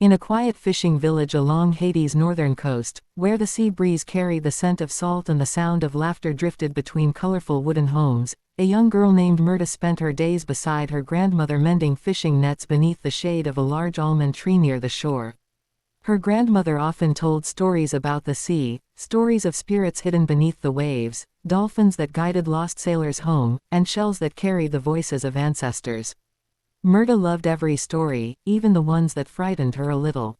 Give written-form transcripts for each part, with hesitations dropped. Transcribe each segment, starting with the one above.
In a quiet fishing village along Haiti's northern coast, where the sea breeze carried the scent of salt and the sound of laughter drifted between colorful wooden homes, a young girl named Mirta spent her days beside her grandmother mending fishing nets beneath the shade of a large almond tree near the shore. Her grandmother often told stories about the sea, stories of spirits hidden beneath the waves, dolphins that guided lost sailors home, and shells that carried the voices of ancestors. Mirta loved every story, even the ones that frightened her a little.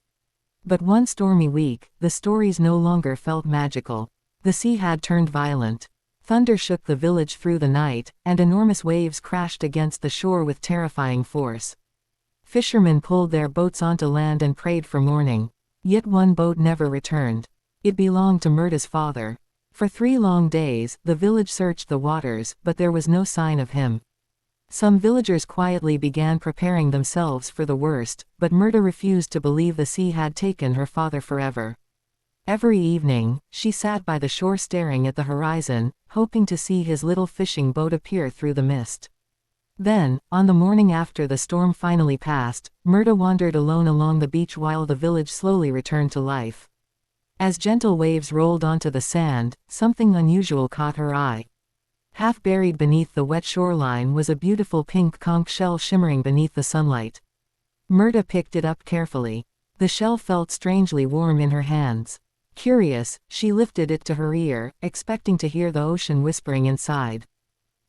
But one stormy week, the stories no longer felt magical. The sea had turned violent. Thunder shook the village through the night, and enormous waves crashed against the shore with terrifying force. Fishermen pulled their boats onto land and prayed for morning. Yet one boat never returned. It belonged to Mirta's father. For 3 long days, the village searched the waters, but there was no sign of him. Some villagers quietly began preparing themselves for the worst, but Mirta refused to believe the sea had taken her father forever. Every evening, she sat by the shore staring at the horizon, hoping to see his little fishing boat appear through the mist. Then, on the morning after the storm finally passed, Mirta wandered alone along the beach while the village slowly returned to life. As gentle waves rolled onto the sand, something unusual caught her eye. Half buried beneath the wet shoreline was a beautiful pink conch shell shimmering beneath the sunlight. Mirta picked it up carefully. The shell felt strangely warm in her hands. Curious, she lifted it to her ear, expecting to hear the ocean whispering inside.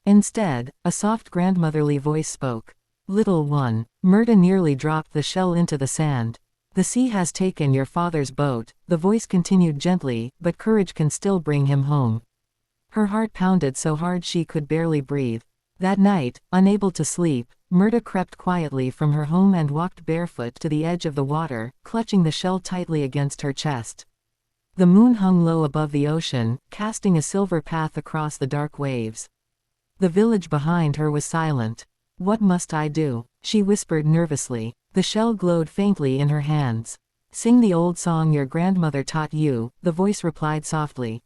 Instead, a soft grandmotherly voice spoke. "Little one." Mirta nearly dropped the shell into the sand. "The sea has taken your father's boat," the voice continued gently, "but courage can still bring him home." Her heart pounded so hard she could barely breathe. That night, unable to sleep, Mirta crept quietly from her home and walked barefoot to the edge of the water, clutching the shell tightly against her chest. The moon hung low above the ocean, casting a silver path across the dark waves. The village behind her was silent. "What must I do?" she whispered nervously. The shell glowed faintly in her hands. "Sing the old song your grandmother taught you," the voice replied softly.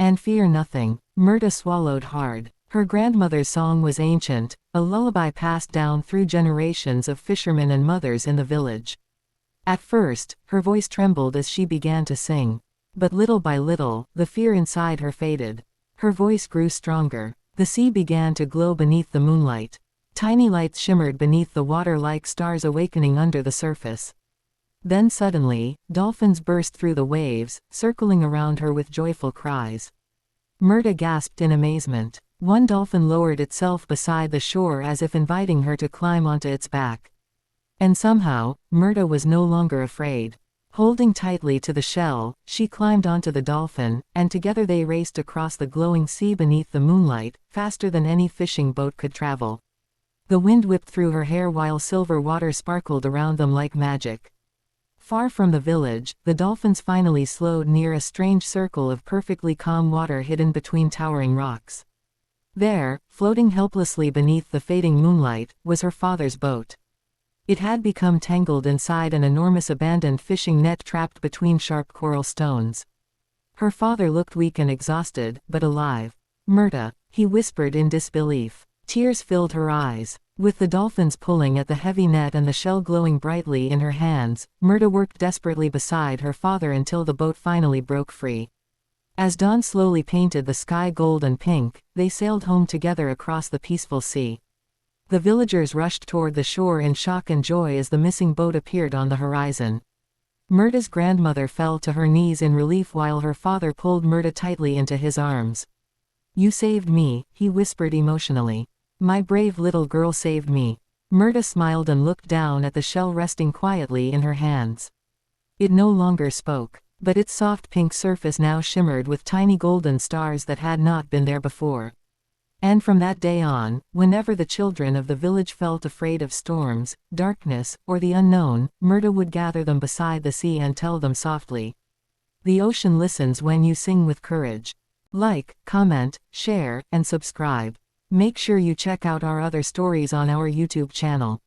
"And fear nothing." Mirta swallowed hard. Her grandmother's song was ancient, a lullaby passed down through generations of fishermen and mothers in the village. At first, her voice trembled as she began to sing. But little by little, the fear inside her faded. Her voice grew stronger. The sea began to glow beneath the moonlight. Tiny lights shimmered beneath the water like stars awakening under the surface. Then suddenly, dolphins burst through the waves, circling around her with joyful cries. Mirta gasped in amazement. One dolphin lowered itself beside the shore as if inviting her to climb onto its back. And somehow, Mirta was no longer afraid. Holding tightly to the shell, she climbed onto the dolphin, and together they raced across the glowing sea beneath the moonlight, faster than any fishing boat could travel. The wind whipped through her hair while silver water sparkled around them like magic. Far from the village, the dolphins finally slowed near a strange circle of perfectly calm water hidden between towering rocks. There, floating helplessly beneath the fading moonlight, was her father's boat. It had become tangled inside an enormous abandoned fishing net trapped between sharp coral stones. Her father looked weak and exhausted, but alive. "Mirta," he whispered in disbelief. Tears filled her eyes. With the dolphins pulling at the heavy net and the shell glowing brightly in her hands, Mirta worked desperately beside her father until the boat finally broke free. As dawn slowly painted the sky gold and pink, they sailed home together across the peaceful sea. The villagers rushed toward the shore in shock and joy as the missing boat appeared on the horizon. Mirta's grandmother fell to her knees in relief while her father pulled Mirta tightly into his arms. "You saved me," he whispered emotionally. "My brave little girl saved me." Mirta smiled and looked down at the shell resting quietly in her hands. It no longer spoke, but its soft pink surface now shimmered with tiny golden stars that had not been there before. And from that day on, whenever the children of the village felt afraid of storms, darkness, or the unknown, Mirta would gather them beside the sea and tell them softly, "The ocean listens when you sing with courage." Like, comment, share, and subscribe. Make sure you check out our other stories on our YouTube channel.